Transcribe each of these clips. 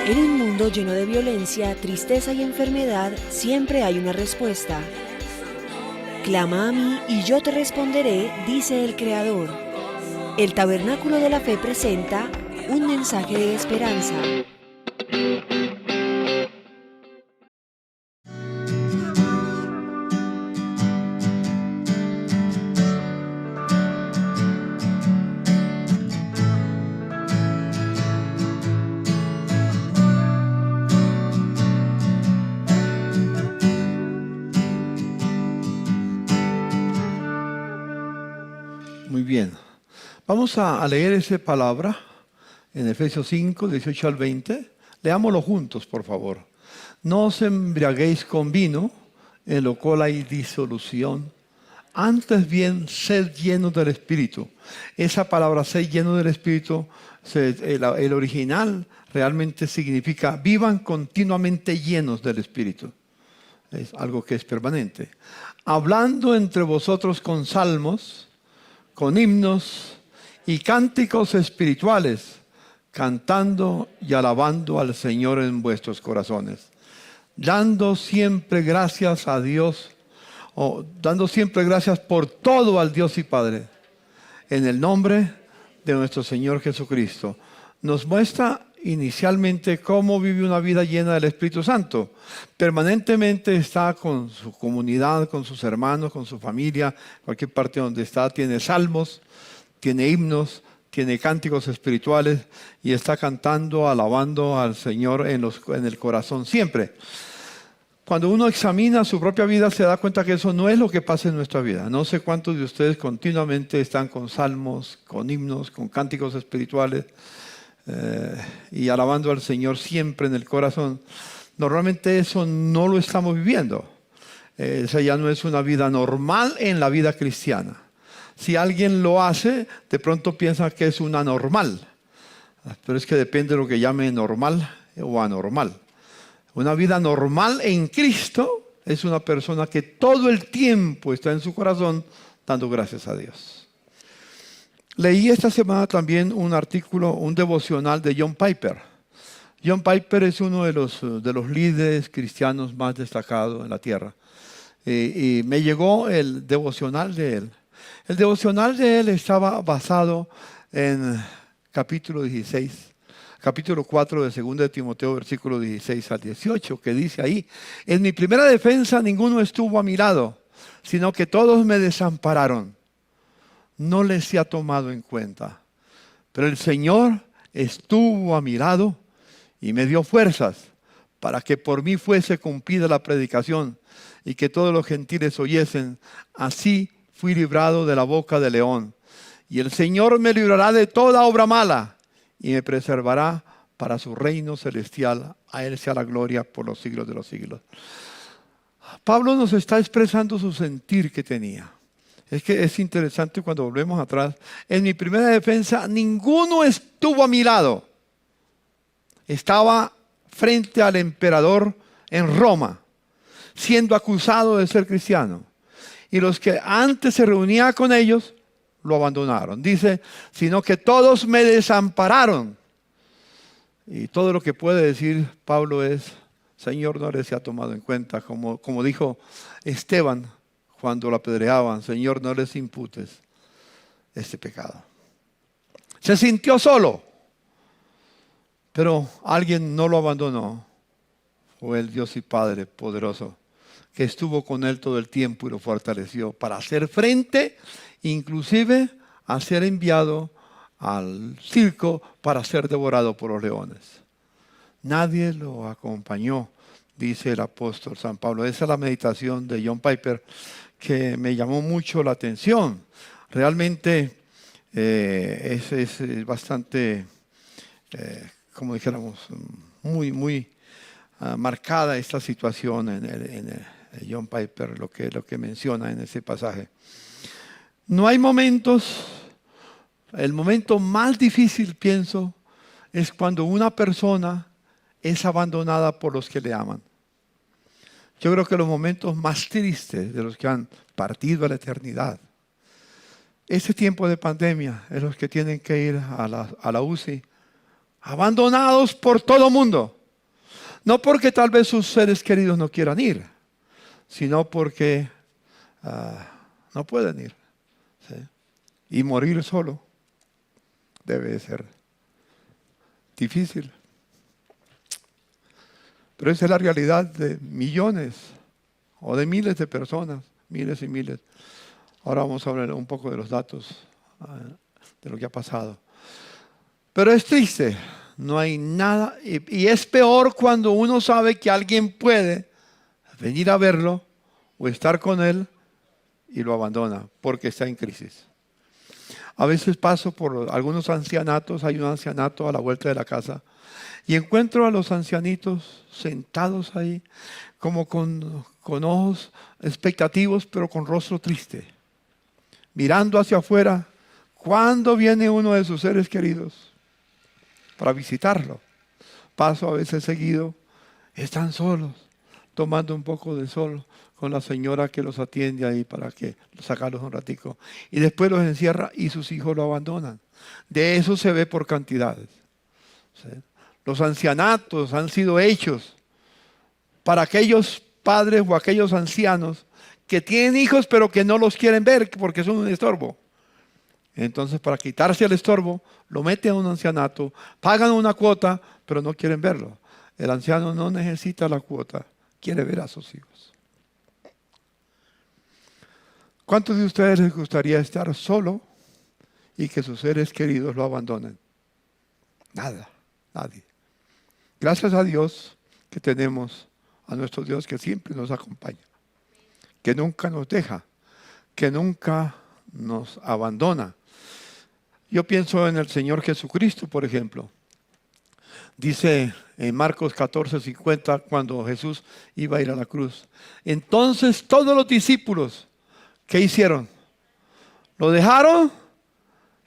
En un mundo lleno de violencia, tristeza y enfermedad, siempre hay una respuesta. Clama a mí y yo te responderé, dice el Creador. El Tabernáculo de la Fe presenta un mensaje de esperanza. Muy bien. Vamos a leer esa palabra en Efesios 5, 18 al 20. Leámoslo juntos, por favor. No os embriaguéis con vino, en lo cual hay disolución. Antes bien, sed llenos del Espíritu. Esa palabra, sed lleno del Espíritu, el original realmente significa vivan continuamente llenos del Espíritu. Es algo que es permanente. Hablando entre vosotros con salmos, con himnos y cánticos espirituales, cantando y alabando al Señor en vuestros corazones, dando siempre gracias a Dios, dando siempre gracias por todo al Dios y Padre, en el nombre de nuestro Señor Jesucristo. Nos muestra inicialmente cómo vive una vida llena del Espíritu Santo. Permanentemente está con su comunidad, con sus hermanos, con su familia, cualquier parte donde está, tiene salmos, tiene himnos, tiene cánticos espirituales y está cantando, alabando al Señor en el corazón siempre. Cuando uno examina su propia vida se da cuenta que eso no es lo que pasa en nuestra vida. No sé cuántos de ustedes continuamente están con salmos, con himnos, con cánticos espirituales, y alabando al Señor siempre en el corazón. Normalmente eso no lo estamos viviendo. Esa ya no es una vida normal en la vida cristiana. Si alguien lo hace, de pronto piensa que es una normal. Pero es que depende de lo que llame normal o anormal. Una vida normal en Cristo es una persona que todo el tiempo está en su corazón dando gracias a Dios. Leí esta semana también un artículo, un devocional de John Piper. John Piper es uno de los líderes cristianos más destacados en la tierra. Y me llegó el devocional de él. El devocional de él estaba basado en capítulo 4 de 2 de Timoteo, versículo 16 al 18, que dice ahí: en mi primera defensa ninguno estuvo a mi lado, sino que todos me desampararon. No les se ha tomado en cuenta. Pero el Señor estuvo a mi lado y me dio fuerzas para que por mí fuese cumplida la predicación y que todos los gentiles oyesen. Así fui librado de la boca del león. Y el Señor me librará de toda obra mala y me preservará para su reino celestial. A Él sea la gloria por los siglos de los siglos. Pablo nos está expresando su sentir que tenía. Es que es interesante cuando volvemos atrás. En mi primera defensa, ninguno estuvo a mi lado. Estaba frente al emperador en Roma, siendo acusado de ser cristiano. Y los que antes se reunían con ellos, lo abandonaron. Dice, sino que todos me desampararon. Y todo lo que puede decir Pablo es, Señor, no les ha tomado en cuenta. Como dijo Esteban, cuando lo apedreaban, Señor, no les imputes este pecado. Se sintió solo, pero alguien no lo abandonó. Fue el Dios y Padre poderoso, que estuvo con él todo el tiempo y lo fortaleció para hacer frente, inclusive a ser enviado al circo para ser devorado por los leones. Nadie lo acompañó, dice el apóstol San Pablo. Esa es la meditación de John Piper, que me llamó mucho la atención. Realmente es bastante, como dijéramos, muy marcada esta situación en John Piper, lo que menciona en ese pasaje. No hay momentos, el momento más difícil, pienso, es cuando una persona es abandonada por los que le aman. Yo creo que los momentos más tristes de los que han partido a la eternidad, este tiempo de pandemia, es los que tienen que ir a la UCI, abandonados por todo mundo. No porque tal vez sus seres queridos no quieran ir, sino porque no pueden ir. ¿Sí? Y morir solo debe ser difícil. Pero esa es la realidad de millones o de miles de personas, miles y miles. Ahora vamos a hablar un poco de los datos de lo que ha pasado. Pero es triste, no hay nada, y es peor cuando uno sabe que alguien puede venir a verlo o estar con él y lo abandona porque está en crisis. A veces paso por algunos ancianatos, hay un ancianato a la vuelta de la casa, y encuentro a los ancianitos sentados ahí, como con ojos expectativos, pero con rostro triste, mirando hacia afuera. ¿Cuándo viene uno de sus seres queridos para visitarlo? Paso a veces seguido, están solos, tomando un poco de sol con la señora que los atiende ahí para que sacarlos un ratico. Y después los encierra y sus hijos lo abandonan. De eso se ve por cantidades. ¿Sí? Los ancianatos han sido hechos para aquellos padres o aquellos ancianos que tienen hijos pero que no los quieren ver porque son un estorbo. Entonces, para quitarse el estorbo, lo meten a un ancianato, pagan una cuota, pero no quieren verlo. El anciano no necesita la cuota, quiere ver a sus hijos. ¿Cuántos de ustedes les gustaría estar solo y que sus seres queridos lo abandonen? Nada, nadie. Gracias a Dios que tenemos a nuestro Dios que siempre nos acompaña, que nunca nos deja, que nunca nos abandona. Yo pienso en el Señor Jesucristo, por ejemplo. Dice en Marcos 14:50, cuando Jesús iba a ir a la cruz. Entonces todos los discípulos, ¿qué hicieron? Lo dejaron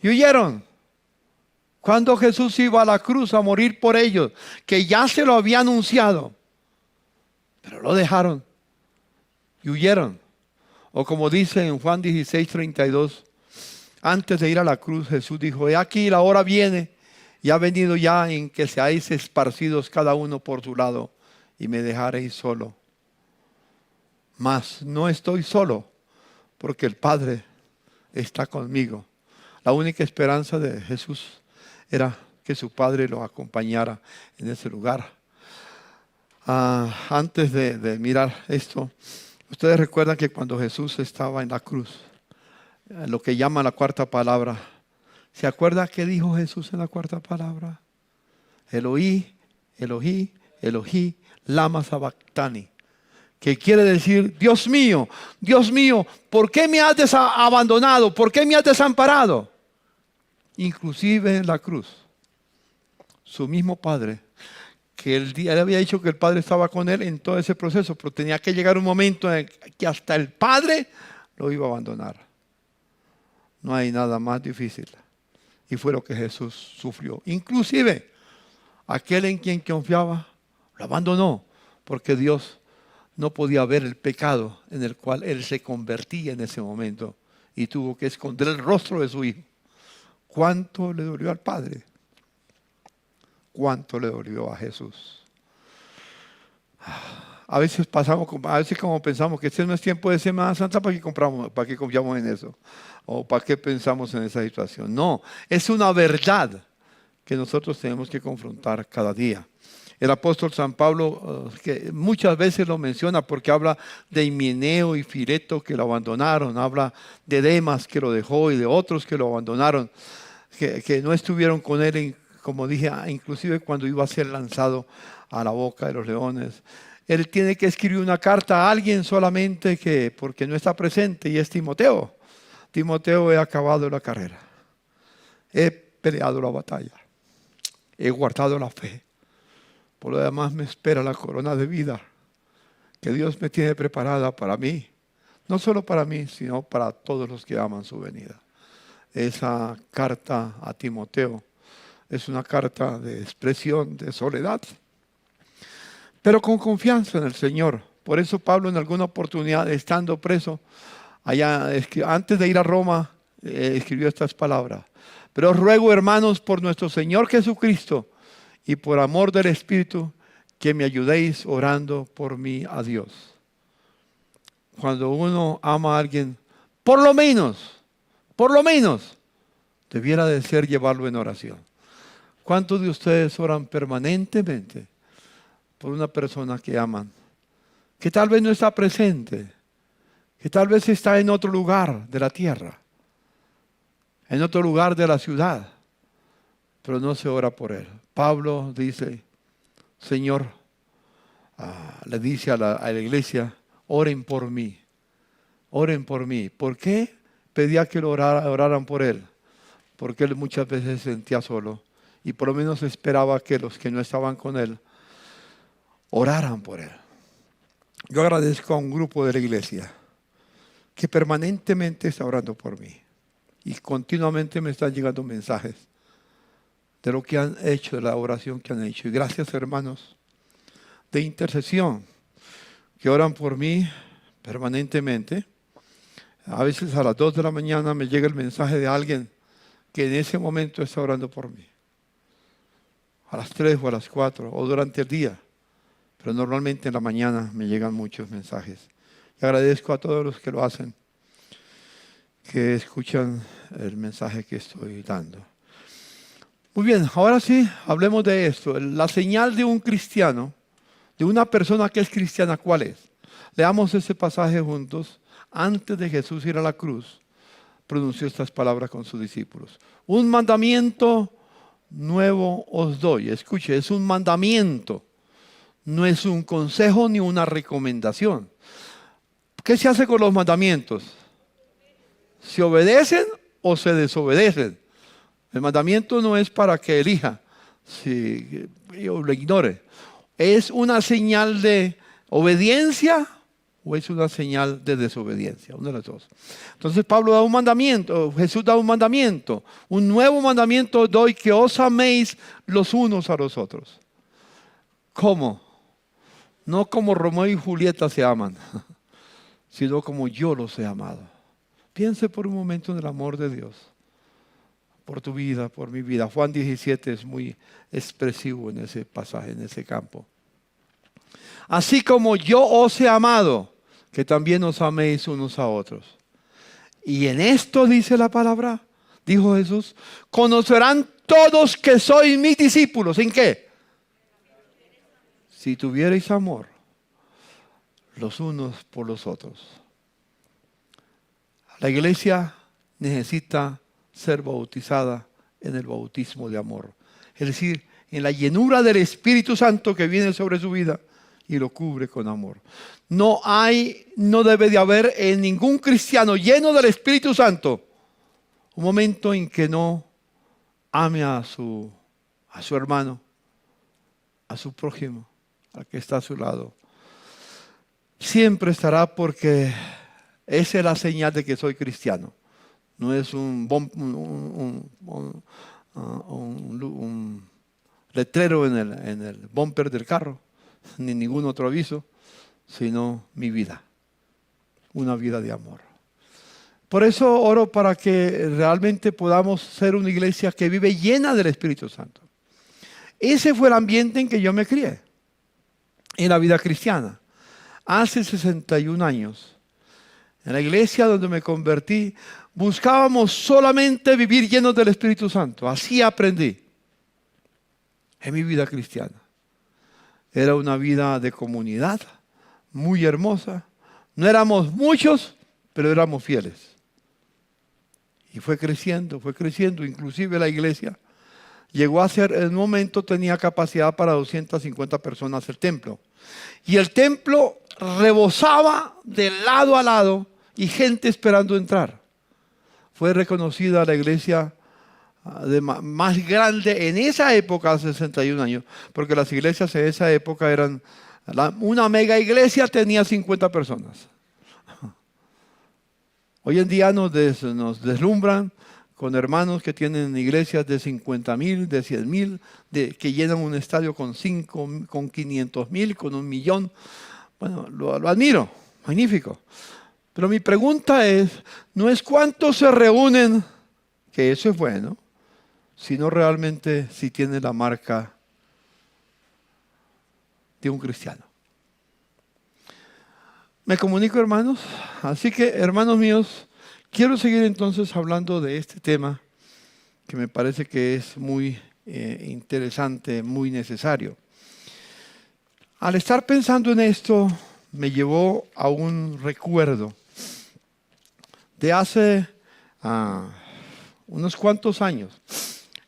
y huyeron. Cuando Jesús iba a la cruz a morir por ellos, que ya se lo había anunciado, pero lo dejaron y huyeron. O como dice en Juan 16:32, antes de ir a la cruz, Jesús dijo: he aquí la hora viene, y ha venido ya, en que seáis esparcidos cada uno por su lado, y me dejaréis solo. Mas no estoy solo, porque el Padre está conmigo. La única esperanza de Jesús era que su Padre lo acompañara en ese lugar. Antes de mirar esto, ustedes recuerdan que cuando Jesús estaba en la cruz, lo que llama la cuarta palabra, ¿se acuerda qué dijo Jesús en la cuarta palabra? Eloí, Eloí, Eloí, lama sabactani. Que quiere decir: Dios mío, ¿por qué me has abandonado? ¿Por qué me has desamparado? Inclusive en la cruz, su mismo Padre, que él había dicho que el Padre estaba con él en todo ese proceso, pero tenía que llegar un momento en que hasta el Padre lo iba a abandonar. No hay nada más difícil. Y fue lo que Jesús sufrió. Inclusive, aquel en quien confiaba, lo abandonó, porque Dios no podía ver el pecado en el cual él se convertía en ese momento y tuvo que esconder el rostro de su hijo. ¿Cuánto le dolió al Padre? ¿Cuánto le dolió a Jesús? A veces como pensamos que este no es tiempo de Semana Santa, ¿para qué confiamos en eso? ¿O para qué pensamos en esa situación? No, es una verdad que nosotros tenemos que confrontar cada día. El apóstol San Pablo, que muchas veces lo menciona porque habla de Himeneo y Fileto que lo abandonaron, habla de Demas que lo dejó y de otros que lo abandonaron, que no estuvieron con él, como dije, inclusive cuando iba a ser lanzado a la boca de los leones. Él tiene que escribir una carta a alguien solamente porque no está presente, y es Timoteo. Timoteo, he acabado la carrera, he peleado la batalla, he guardado la fe. Por lo demás me espera la corona de vida que Dios me tiene preparada para mí. No solo para mí, sino para todos los que aman su venida. Esa carta a Timoteo es una carta de expresión de soledad, pero con confianza en el Señor. Por eso Pablo, en alguna oportunidad, estando preso, antes de ir a Roma, escribió estas palabras: pero os ruego, hermanos, por nuestro Señor Jesucristo y por amor del Espíritu, que me ayudéis orando por mí a Dios. Cuando uno ama a alguien, por lo menos, debiera de ser llevarlo en oración. ¿Cuántos de ustedes oran permanentemente por una persona que aman? Que tal vez no está presente, que tal vez está en otro lugar de la tierra, en otro lugar de la ciudad, pero no se ora por él. Pablo dice, Señor, le dice a la iglesia, oren por mí, oren por mí. ¿Por qué pedía que oraran por él? Porque él muchas veces se sentía solo y por lo menos esperaba que los que no estaban con él oraran por él. Yo agradezco a un grupo de la iglesia que permanentemente está orando por mí y continuamente me están llegando mensajes de lo que han hecho, de la oración que han hecho. Y gracias, hermanos de intercesión que oran por mí permanentemente. A veces a las 2 de la mañana me llega el mensaje de alguien que en ese momento está orando por mí. A las 3 o a las 4 o durante el día. Pero normalmente en la mañana me llegan muchos mensajes. Y agradezco a todos los que lo hacen, que escuchan el mensaje que estoy dando. Muy bien, ahora sí, hablemos de esto. La señal de un cristiano, de una persona que es cristiana, ¿cuál es? Leamos ese pasaje juntos. Antes de Jesús ir a la cruz, pronunció estas palabras con sus discípulos. Un mandamiento nuevo os doy. Escuche, es un mandamiento. No es un consejo ni una recomendación. ¿Qué se hace con los mandamientos? ¿Se obedecen o se desobedecen? El mandamiento no es para que elija, si yo lo ignore. ¿Es una señal de obediencia o es una señal de desobediencia? Una de las dos. Entonces Pablo da un mandamiento, Jesús da un mandamiento. Un nuevo mandamiento doy, que os améis los unos a los otros. ¿Cómo? No como Romeo y Julieta se aman, sino como yo los he amado. Piense por un momento en el amor de Dios, por tu vida, por mi vida. Juan 17 es muy expresivo en ese pasaje, en ese campo. Así como yo os he amado, que también os améis unos a otros. Y en esto dice la palabra, dijo Jesús, conocerán todos que sois mis discípulos. ¿En qué? Si tuvierais amor los unos por los otros. La iglesia necesita ser bautizada en el bautismo de amor. Es decir, en la llenura del Espíritu Santo que viene sobre su vida y lo cubre con amor. No debe de haber en ningún cristiano lleno del Espíritu Santo un momento en que no ame a su hermano, a su prójimo, al que está a su lado. Siempre estará, porque esa es la señal de que soy cristiano. No es un letrero en el bumper del carro, ni ningún otro aviso, sino mi vida, una vida de amor. Por eso oro para que realmente podamos ser una iglesia que vive llena del Espíritu Santo. Ese fue el ambiente en que yo me crié, en la vida cristiana. Hace 61 años, en la iglesia donde me convertí, buscábamos solamente vivir llenos del Espíritu Santo. Así aprendí en mi vida cristiana. Era una vida de comunidad muy hermosa. No éramos muchos, pero éramos fieles. Y fue creciendo. Inclusive la iglesia llegó a ser, en un momento tenía capacidad para 250 personas el templo. Y el templo rebosaba de lado a lado y gente esperando entrar. Fue reconocida la iglesia más grande en esa época, hace 61 años, porque las iglesias en esa época eran, una mega iglesia tenía 50 personas. Hoy en día nos deslumbran con hermanos que tienen iglesias de 50,000, de 100,000, que llenan un estadio con 500,000, con 1,000,000. Bueno, lo admiro, magnífico. Pero mi pregunta no es cuántos se reúnen, que eso es bueno, sino realmente si tiene la marca de un cristiano. ¿Me comunico, hermanos? Así que, hermanos míos, quiero seguir entonces hablando de este tema que me parece que es muy interesante, muy necesario. Al estar pensando en esto, me llevó a un recuerdo de hace unos cuantos años.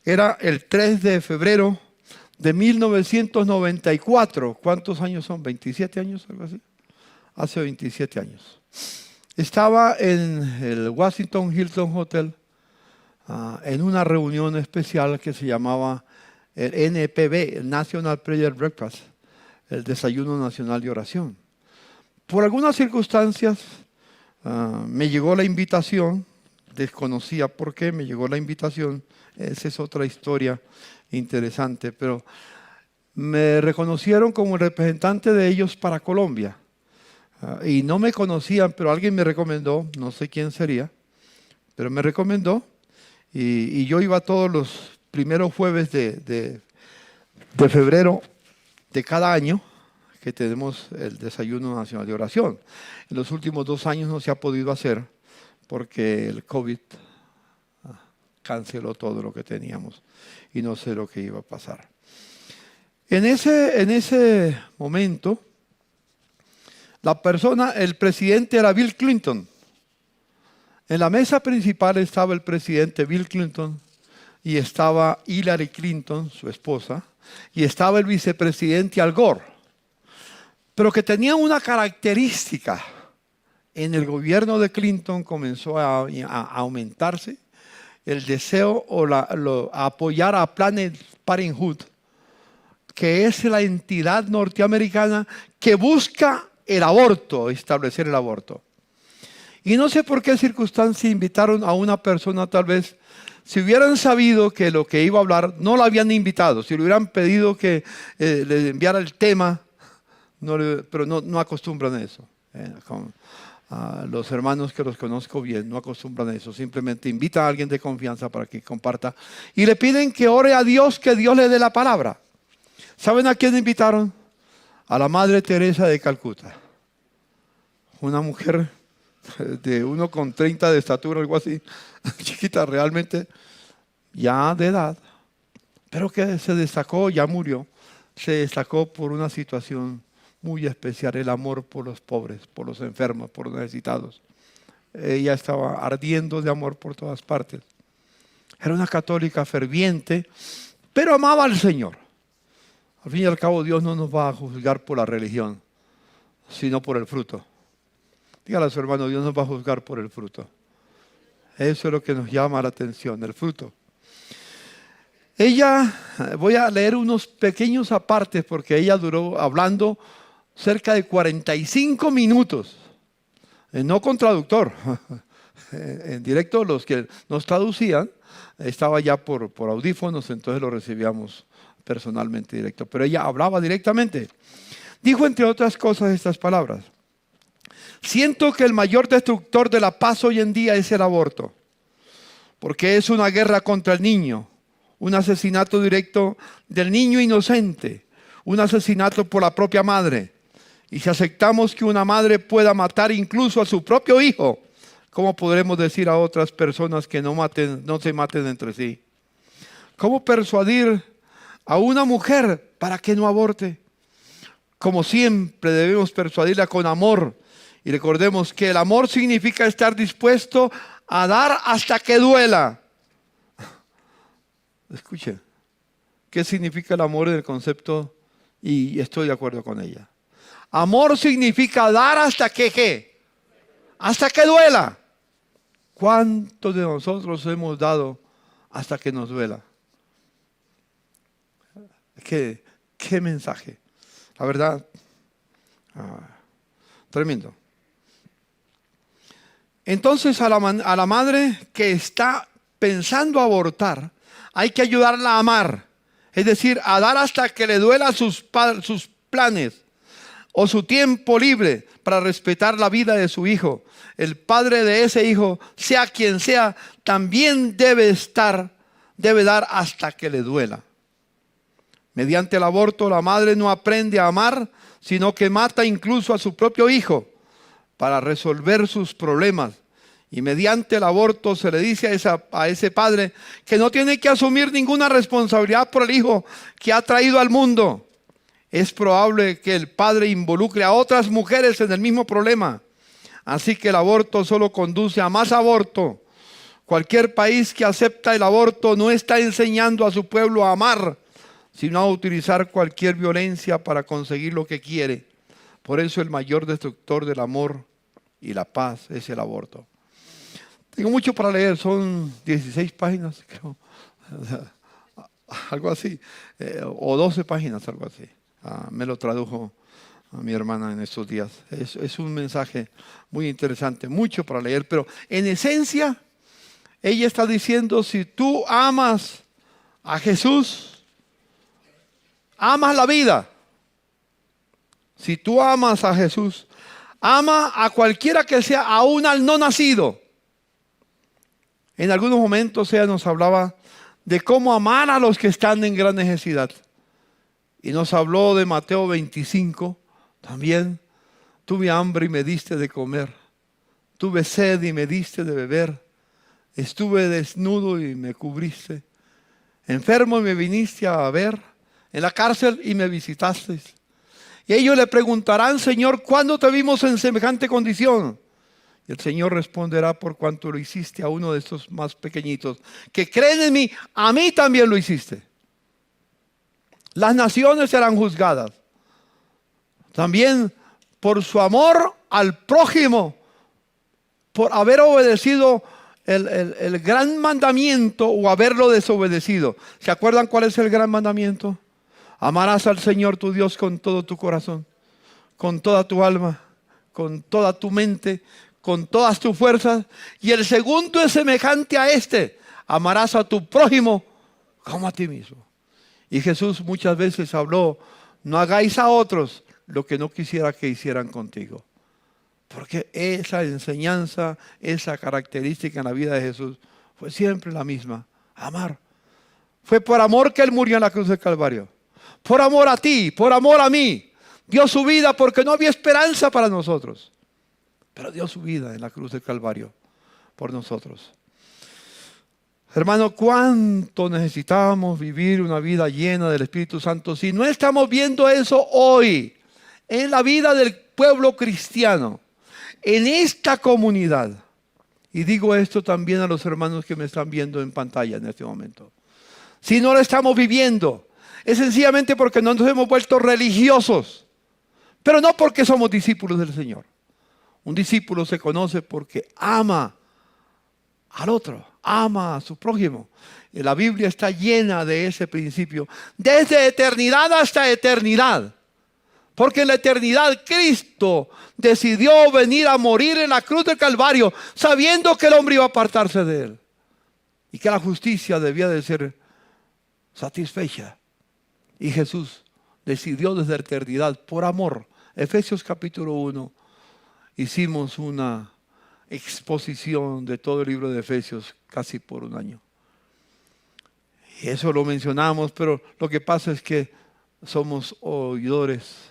Era el 3 de febrero de 1994. ¿Cuántos años son? ¿27 años? Algo así. Hace 27 años. Estaba en el Washington Hilton Hotel en una reunión especial que se llamaba el NPB, el National Prayer Breakfast, el Desayuno Nacional de Oración. Por algunas circunstancias me llegó la invitación, desconocía por qué me llegó la invitación, esa es otra historia interesante, pero me reconocieron como el representante de ellos para Colombia. Y no me conocían, pero alguien me recomendó, no sé quién sería, pero me recomendó y yo iba todos los primeros jueves de febrero de cada año que tenemos el Desayuno Nacional de Oración. En los últimos 2 años no se ha podido hacer porque el COVID canceló todo lo que teníamos y no sé lo que iba a pasar. En ese momento, el presidente era Bill Clinton. En la mesa principal estaba el presidente Bill Clinton y estaba Hillary Clinton, su esposa, y estaba el vicepresidente Al Gore. Pero que tenía una característica. En el gobierno de Clinton comenzó a aumentarse el deseo a apoyar a Planned Parenthood, que es la entidad norteamericana que busca el aborto, establecer el aborto. Y no sé por qué circunstancia invitaron a una persona, tal vez, si hubieran sabido que lo que iba a hablar, no la habían invitado. Si le hubieran pedido que le enviara el tema, pero no acostumbran a eso. Los hermanos que los conozco bien no acostumbran a eso. Simplemente invitan a alguien de confianza para que comparta. Y le piden que ore a Dios, que Dios le dé la palabra. ¿Saben a quién invitaron? A la Madre Teresa de Calcuta. Una mujer de 1,30 de estatura, algo así, chiquita realmente, ya de edad, pero que se destacó, ya murió, se destacó por una situación muy especial, el amor por los pobres, por los enfermos, por los necesitados. Ella estaba ardiendo de amor por todas partes. Era una católica ferviente, pero amaba al Señor. Al fin y al cabo, Dios no nos va a juzgar por la religión, sino por el fruto. Dígale a su hermano, Dios nos va a juzgar por el fruto. Eso es lo que nos llama la atención, el fruto. Voy a leer unos pequeños apartes porque ella duró hablando cerca de 45 minutos. No con traductor. En directo los que nos traducían estaba ya por audífonos, entonces lo recibíamos personalmente directo. Pero ella hablaba directamente. Dijo entre otras cosas estas palabras. Siento que el mayor destructor de la paz hoy en día es el aborto, porque es una guerra contra el niño, un asesinato directo del niño inocente, un asesinato por la propia madre. Y si aceptamos que una madre pueda matar incluso a su propio hijo, ¿cómo podremos decir a otras personas que no se maten entre sí? ¿Cómo persuadir a una mujer para que no aborte? Como siempre debemos persuadirla con amor. Y recordemos que el amor significa estar dispuesto a dar hasta que duela. Escuchen, ¿qué significa el amor en el concepto? Y estoy de acuerdo con ella. Amor significa dar hasta que ¿qué? Hasta que duela. ¿Cuántos de nosotros hemos dado hasta que nos duela? ¿Qué mensaje? La verdad, tremendo. Entonces a la madre que está pensando abortar, hay que ayudarla a amar. Es decir, a dar hasta que le duela sus planes o su tiempo libre para respetar la vida de su hijo. El padre de ese hijo, sea quien sea, también debe dar hasta que le duela. Mediante el aborto, la madre no aprende a amar, sino que mata incluso a su propio hijo para resolver sus problemas. Y mediante el aborto se le dice a ese padre que no tiene que asumir ninguna responsabilidad por el hijo que ha traído al mundo. Es probable que el padre involucre a otras mujeres en el mismo problema. Así que el aborto solo conduce a más aborto. Cualquier país que acepta el aborto no está enseñando a su pueblo a amar, sino a utilizar cualquier violencia para conseguir lo que quiere. Por eso el mayor destructor del amor y la paz es el aborto. Tengo mucho para leer, son 16 páginas, creo, algo así, o 12 páginas, algo así. Me lo tradujo a mi hermana en estos días. Es un mensaje muy interesante, mucho para leer, pero en esencia, ella está diciendo, si tú amas a Jesús, amas la vida. Si tú amas a Jesús, ama a cualquiera que sea, aún al no nacido. En algunos momentos ella nos hablaba de cómo amar a los que están en gran necesidad. Y nos habló de Mateo 25 también. Tuve hambre y me diste de comer. Tuve sed y me diste de beber. Estuve desnudo y me cubriste. Enfermo y me viniste a ver. En la cárcel y me visitasteis. Y ellos le preguntarán, Señor, ¿cuándo te vimos en semejante condición? Y el Señor responderá, por cuanto lo hiciste a uno de estos más pequeñitos, que creen en mí, a mí también lo hiciste. Las naciones serán juzgadas. También por su amor al prójimo, por haber obedecido el gran mandamiento o haberlo desobedecido. ¿Se acuerdan cuál es el gran mandamiento? Amarás al Señor tu Dios con todo tu corazón, con toda tu alma, con toda tu mente, con todas tus fuerzas. Y el segundo es semejante a este: amarás a tu prójimo como a ti mismo. Y Jesús muchas veces habló, no hagáis a otros lo que no quisiera que hicieran contigo. Porque esa enseñanza, esa característica en la vida de Jesús fue siempre la misma: amar. Fue por amor que Él murió en la cruz del Calvario. Por amor a ti, por amor a mí. Dio su vida porque no había esperanza para nosotros. Pero dio su vida en la cruz del Calvario por nosotros. Hermano, ¿cuánto necesitamos vivir una vida llena del Espíritu Santo? Si no estamos viendo eso hoy, en la vida del pueblo cristiano, en esta comunidad. Y digo esto también a los hermanos que me están viendo en pantalla en este momento. Si no lo estamos viviendo, es sencillamente porque no nos hemos vuelto religiosos, pero no porque somos discípulos del Señor. Un discípulo se conoce porque ama al otro, ama a su prójimo. Y la Biblia está llena de ese principio, desde eternidad hasta eternidad. Porque en la eternidad Cristo decidió venir a morir en la cruz del Calvario, sabiendo que el hombre iba a apartarse de él y que la justicia debía de ser satisfecha. Y Jesús decidió desde la eternidad, por amor. Efesios capítulo 1, hicimos una exposición de todo el libro de Efesios casi por un año. Y eso lo mencionamos, pero lo que pasa es que somos oidores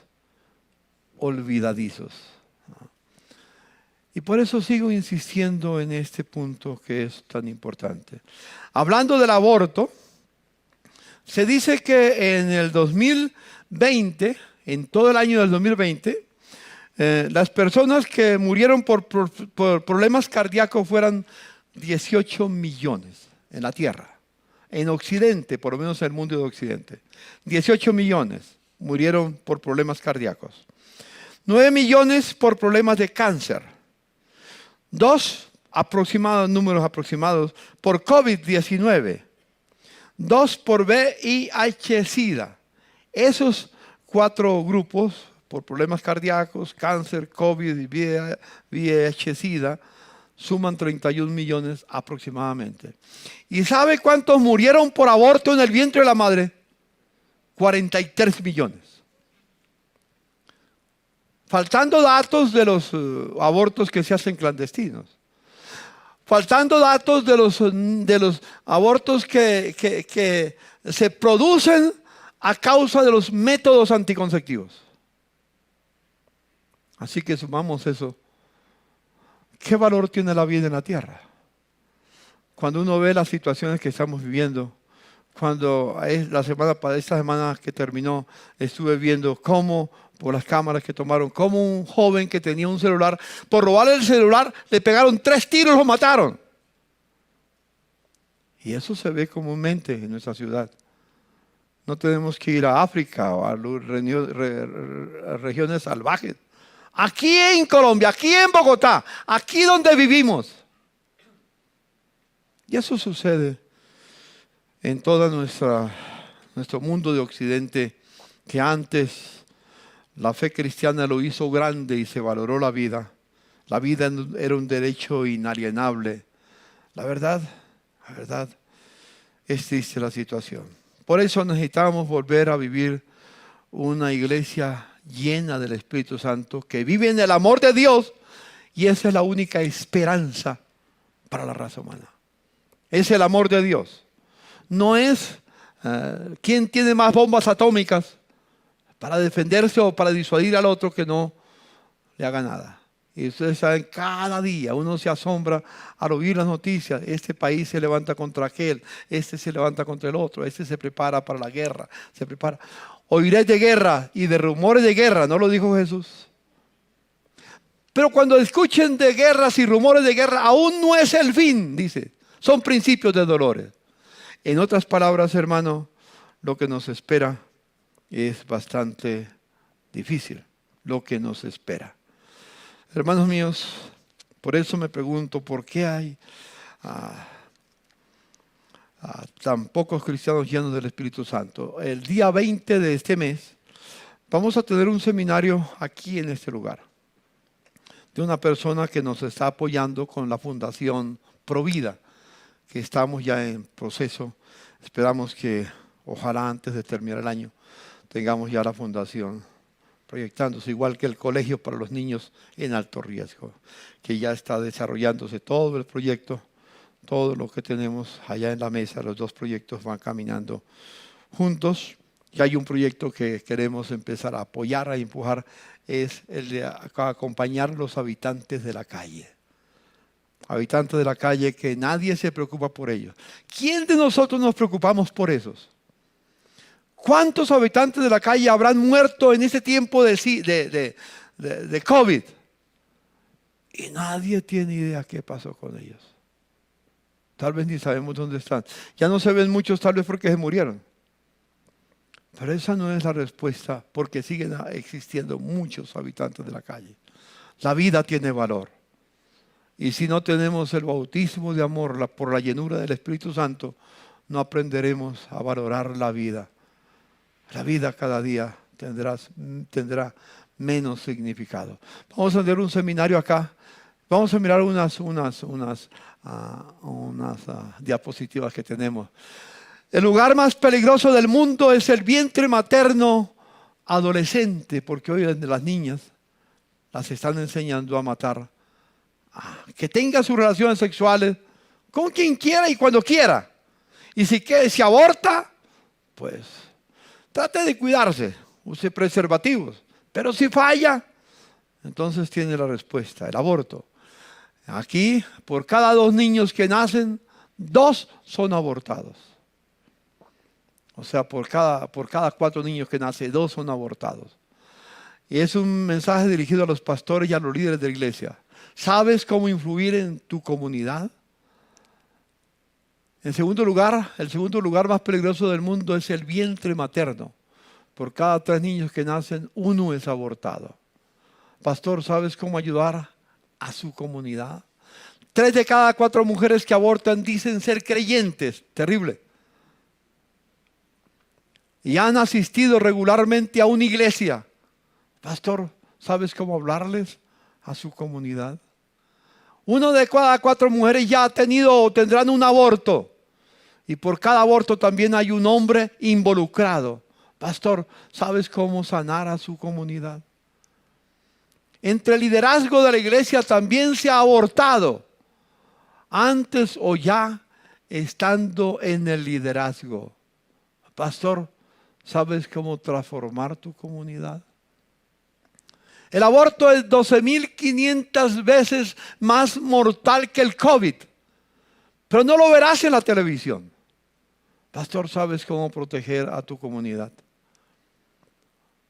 olvidadizos. Y por eso sigo insistiendo en este punto que es tan importante. Hablando del aborto, se dice que en el 2020, en todo el año del 2020, las personas que murieron por problemas cardíacos fueron 18 millones en la tierra. En Occidente, por lo menos en el mundo de Occidente. 18 millones murieron por problemas cardíacos. 9 millones por problemas de cáncer. 2 números aproximados por COVID-19. 2 por VIH-Sida. Esos 4 grupos, por problemas cardíacos, cáncer, COVID y VIH-Sida, suman 31 millones aproximadamente. ¿Y sabe cuántos murieron por aborto en el vientre de la madre? 43 millones. Faltando datos de los abortos que se hacen clandestinos. Faltando datos de los abortos que se producen a causa de los métodos anticonceptivos. Así que sumamos eso. ¿Qué valor tiene la vida en la tierra? Cuando uno ve las situaciones que estamos viviendo, cuando esta semana que terminó, estuve viendo cómo, por las cámaras que tomaron, cómo un joven que tenía un celular, por robarle el celular, le pegaron 3 tiros y lo mataron. Y eso se ve comúnmente en nuestra ciudad. No tenemos que ir a África o a regiones salvajes. Aquí en Colombia, aquí en Bogotá, aquí donde vivimos. Y eso sucede en todo nuestro mundo de Occidente, que antes la fe cristiana lo hizo grande y se valoró la vida. La vida era un derecho inalienable. La verdad, es triste la situación. Por eso necesitamos volver a vivir una iglesia llena del Espíritu Santo, que vive en el amor de Dios, y esa es la única esperanza para la raza humana. Es el amor de Dios. No es quién tiene más bombas atómicas para defenderse o para disuadir al otro que no le haga nada. Y ustedes saben, cada día uno se asombra al oír las noticias. Este país se levanta contra aquel, este se levanta contra el otro, este se prepara para la guerra, se prepara. Oiréis de guerra y de rumores de guerra, ¿no lo dijo Jesús? Pero cuando escuchen de guerras y rumores de guerra, aún no es el fin, dice. Son principios de dolores. En otras palabras, hermano, lo que nos espera es bastante difícil, lo que nos espera. Hermanos míos, por eso me pregunto, ¿por qué hay tan pocos cristianos llenos del Espíritu Santo? El día 20 de este mes vamos a tener un seminario aquí en este lugar, de una persona que nos está apoyando con la Fundación Provida, que estamos ya en proceso. Esperamos que, ojalá antes de terminar el año, tengamos ya la fundación proyectándose, igual que el colegio para los niños en alto riesgo, que ya está desarrollándose todo el proyecto, todo lo que tenemos allá en la mesa. Los 2 proyectos van caminando juntos. Y hay un proyecto que queremos empezar a apoyar, a empujar, es el de acompañar a los habitantes de la calle. Habitantes de la calle que nadie se preocupa por ellos. ¿Quién de nosotros nos preocupamos por esos? ¿Cuántos habitantes de la calle habrán muerto en ese tiempo de COVID? Y nadie tiene idea qué pasó con ellos. Tal vez ni sabemos dónde están. Ya no se ven muchos, tal vez porque se murieron. Pero esa no es la respuesta, porque siguen existiendo muchos habitantes de la calle. La vida tiene valor. Y si no tenemos el bautismo de amor por la llenura del Espíritu Santo, no aprenderemos a valorar la vida. La vida cada día tendrá menos significado. Vamos a tener un seminario acá. Vamos a mirar unas diapositivas que tenemos. El lugar más peligroso del mundo es el vientre materno adolescente, porque hoy las niñas las están enseñando a matar. Que tenga sus relaciones sexuales con quien quiera y cuando quiera. Y si aborta, pues trate de cuidarse, use preservativos. Pero si falla, entonces tiene la respuesta, el aborto. Aquí, por cada 2 niños que nacen, 2 son abortados. O sea, por cada 4 niños que nacen, 2 son abortados. Y es un mensaje dirigido a los pastores y a los líderes de la iglesia. ¿Sabes cómo influir en tu comunidad? En segundo lugar, el segundo lugar más peligroso del mundo es el vientre materno. Por cada 3 niños que nacen, 1 es abortado. Pastor, ¿sabes cómo ayudar a su comunidad? 3 de cada 4 mujeres que abortan dicen ser creyentes. Terrible. Y han asistido regularmente a una iglesia. Pastor, ¿sabes cómo hablarles a su comunidad? 1 de cada 4 mujeres ya ha tenido o tendrán un aborto. Y por cada aborto también hay un hombre involucrado. Pastor, ¿sabes cómo sanar a su comunidad? Entre el liderazgo de la iglesia también se ha abortado. Antes o ya estando en el liderazgo. Pastor, ¿Sabes cómo transformar tu comunidad? El aborto es 12.500 veces más mortal que el COVID. Pero no lo verás en la televisión. Pastor, ¿sabes cómo proteger a tu comunidad?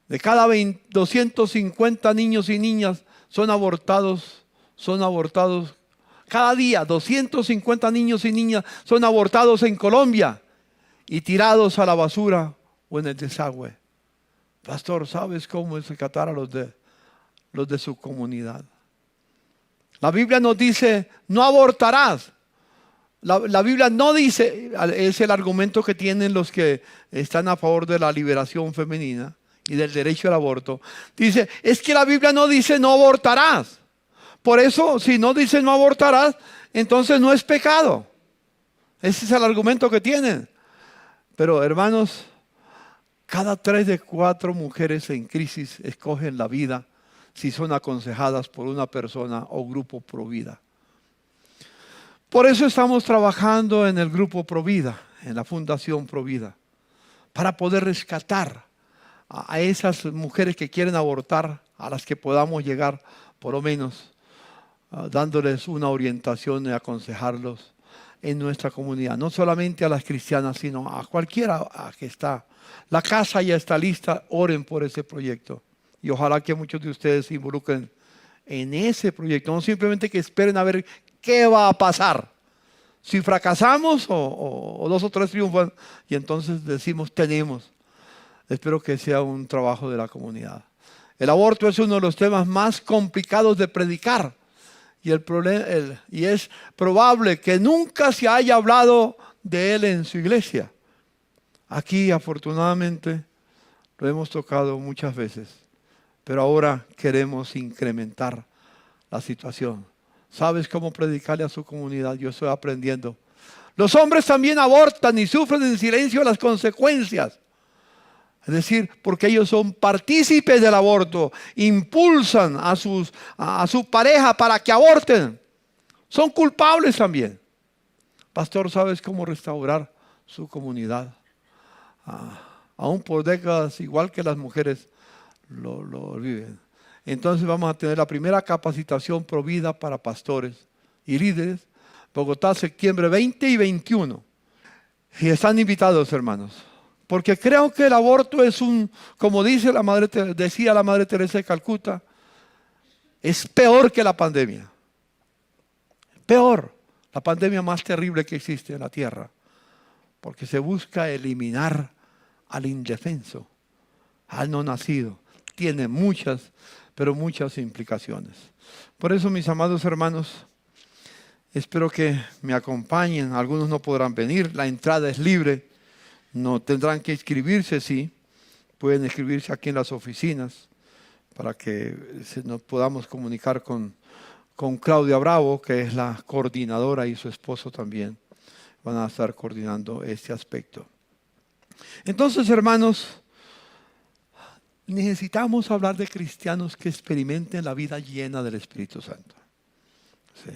De cada 250 niños y niñas son abortados. Cada día 250 niños y niñas son abortados en Colombia y tirados a la basura o en el desagüe. Pastor, ¿sabes cómo es rescatar a los de su comunidad? La Biblia nos dice, no abortarás. La Biblia no dice, es el argumento que tienen los que están a favor de la liberación femenina y del derecho al aborto. Dice, es que la Biblia no dice no abortarás. Por eso, si no dice no abortarás, entonces no es pecado. Ese es el argumento que tienen. Pero hermanos, cada 3 de 4 mujeres en crisis escogen la vida si son aconsejadas por una persona o grupo Provida. Por eso estamos trabajando en el grupo Provida, en la Fundación Provida, para poder rescatar a esas mujeres que quieren abortar, a las que podamos llegar, por lo menos, dándoles una orientación y aconsejarlos en nuestra comunidad. No solamente a las cristianas, sino a cualquiera que está. La casa ya está lista, oren por ese proyecto. Y ojalá que muchos de ustedes se involucren en ese proyecto. No simplemente que esperen a ver qué va a pasar. Si fracasamos o 2 o 3 triunfan y entonces decimos tenemos. Espero que sea un trabajo de la comunidad. El aborto es uno de los temas más complicados de predicar. Y es probable que nunca se haya hablado de él en su iglesia. Aquí afortunadamente lo hemos tocado muchas veces. Pero ahora queremos incrementar la situación. ¿Sabes cómo predicarle a su comunidad? Yo estoy aprendiendo. Los hombres también abortan y sufren en silencio las consecuencias. Es decir, porque ellos son partícipes del aborto, impulsan a su pareja para que aborten. Son culpables también. Pastor, ¿sabes cómo restaurar su comunidad? Aún por décadas, igual que las mujeres lo viven. Entonces vamos a tener la primera capacitación Provida para pastores y líderes. Bogotá, septiembre 20 y 21. Y están invitados, hermanos. Porque creo que el aborto es como decía la Madre Teresa de Calcuta, es peor que la pandemia. Peor, la pandemia más terrible que existe en la tierra. Porque se busca eliminar al indefenso, al no nacido. Tiene muchas, pero muchas implicaciones. Por eso, mis amados hermanos, espero que me acompañen. Algunos no podrán venir, la entrada es libre. No tendrán que inscribirse, sí. Pueden inscribirse aquí en las oficinas para que nos podamos comunicar con Claudia Bravo, que es la coordinadora, y su esposo también van a estar coordinando este aspecto. Entonces, hermanos, necesitamos hablar de cristianos que experimenten la vida llena del Espíritu Santo. Sí.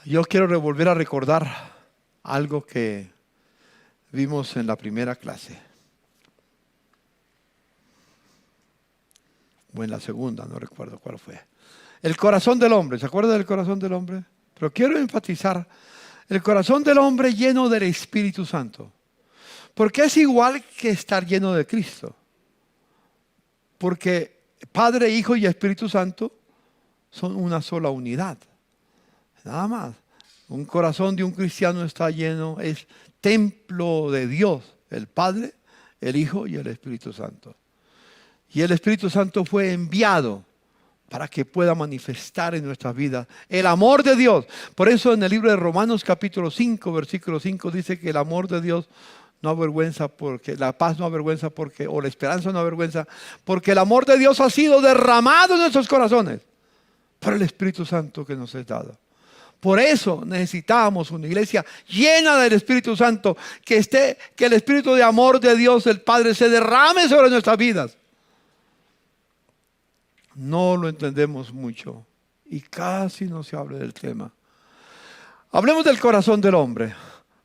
Yo quiero volver a recordar algo que vimos en la primera clase. O en la segunda, no recuerdo cuál fue. El corazón del hombre, ¿se acuerda del corazón del hombre? Pero quiero enfatizar el corazón del hombre lleno del Espíritu Santo. Porque es igual que estar lleno de Cristo. Porque Padre, Hijo y Espíritu Santo son una sola unidad. Nada más. Un corazón de un cristiano está lleno, es templo de Dios, el Padre, el Hijo y el Espíritu Santo. Y el Espíritu Santo fue enviado para que pueda manifestar en nuestras vidas el amor de Dios. Por eso en el libro de Romanos capítulo 5, versículo 5 dice que el amor de Dios no avergüenza, porque la paz no avergüenza, o la esperanza no avergüenza, porque el amor de Dios ha sido derramado en nuestros corazones por el Espíritu Santo que nos es dado. Por eso necesitamos una iglesia llena del Espíritu Santo, que el Espíritu de amor de Dios, el Padre, se derrame sobre nuestras vidas. No lo entendemos mucho y casi no se habla del tema. Hablemos del corazón del hombre.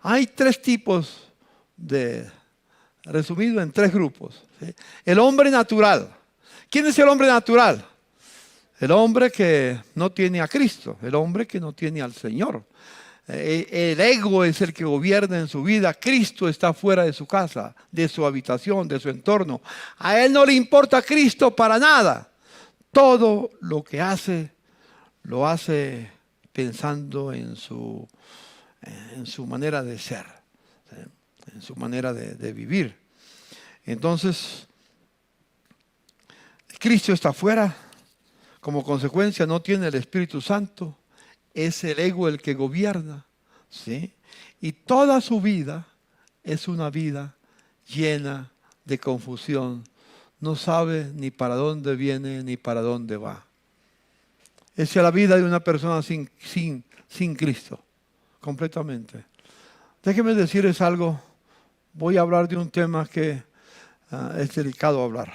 Hay 3 tipos de resumido en 3 grupos. ¿Sí? El hombre natural. ¿Quién es el hombre natural? El hombre que no tiene a Cristo, el hombre que no tiene al Señor. El ego es el que gobierna en su vida. Cristo está fuera de su casa, de su habitación, de su entorno. A él no le importa Cristo para nada. Todo lo que hace, lo hace pensando en su manera de ser, ¿sí? En su manera de vivir. Entonces, Cristo está fuera. Como consecuencia no tiene el Espíritu Santo. Es el ego el que gobierna, ¿sí? Y toda su vida es una vida llena de confusión. No sabe ni para dónde viene ni para dónde va. Esa es la vida de una persona sin Cristo, completamente. Déjenme decirles algo. Voy a hablar de un tema que es delicado hablar.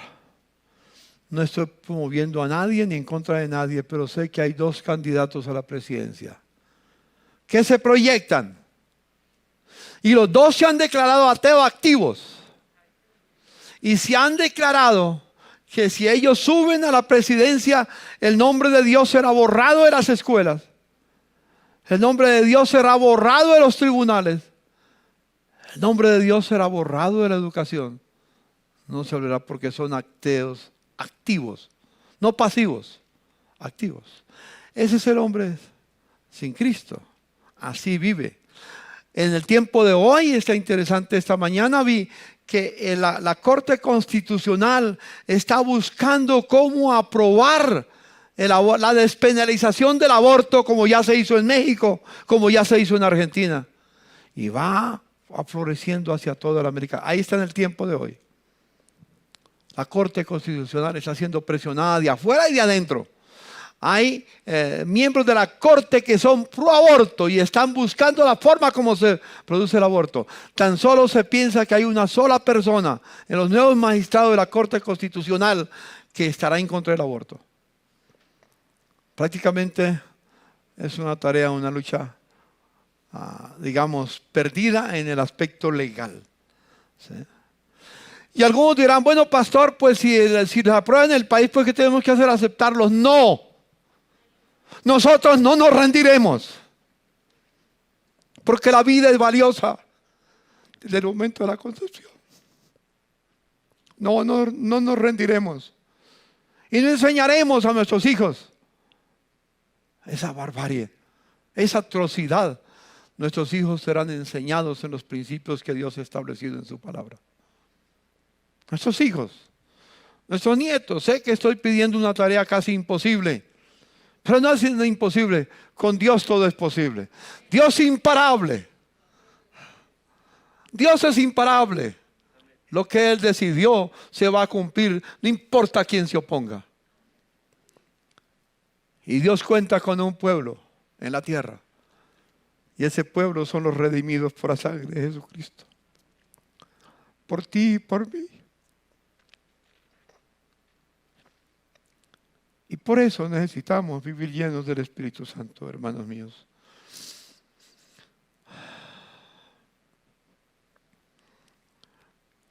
No estoy promoviendo a nadie ni en contra de nadie, pero sé que hay 2 candidatos a la presidencia que se proyectan. Y los 2 se han declarado ateos activos. Y se han declarado que si ellos suben a la presidencia, el nombre de Dios será borrado de las escuelas. El nombre de Dios será borrado de los tribunales. El nombre de Dios será borrado de la educación. No se olvidará porque son ateos activos, no pasivos, activos. Ese es el hombre sin Cristo. Así vive. En el tiempo de hoy, está interesante, esta mañana vi que la Corte Constitucional está buscando cómo aprobar la despenalización del aborto, como ya se hizo en México, como ya se hizo en Argentina. Y va floreciendo hacia toda la América. Ahí está en el tiempo de hoy. La Corte Constitucional está siendo presionada de afuera y de adentro. Hay miembros de la Corte que son pro aborto y están buscando la forma como se produce el aborto. Tan solo se piensa que hay una sola persona en los nuevos magistrados de la Corte Constitucional que estará en contra del aborto. Prácticamente es una tarea, una lucha, digamos, perdida en el aspecto legal. ¿Sí? Y algunos dirán, bueno, pastor, pues si les aprueban en el país, pues ¿qué tenemos que hacer? ¿Aceptarlos? No. Nosotros no nos rendiremos. Porque la vida es valiosa desde el momento de la concepción. No nos rendiremos. Y no enseñaremos a nuestros hijos esa barbarie, esa atrocidad. Nuestros hijos serán enseñados en los principios que Dios ha establecido en su palabra. Nuestros hijos, nuestros nietos. Sé que estoy pidiendo una tarea casi imposible, pero no es imposible. Con Dios todo es posible. Dios es imparable. Dios es imparable. Lo que Él decidió se va a cumplir, no importa quién se oponga. Y Dios cuenta con un pueblo en la tierra. Y ese pueblo son los redimidos por la sangre de Jesucristo. Por ti y por mí. Y por eso necesitamos vivir llenos del Espíritu Santo, hermanos míos.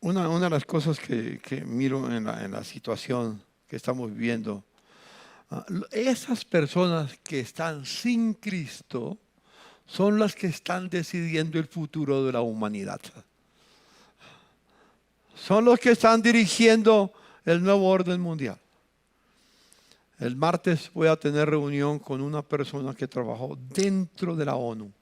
Una de las cosas que miro en la situación que estamos viviendo, esas personas que están sin Cristo son las que están decidiendo el futuro de la humanidad. Son los que están dirigiendo el nuevo orden mundial. El martes voy a tener reunión con una persona que trabajó dentro de la ONU.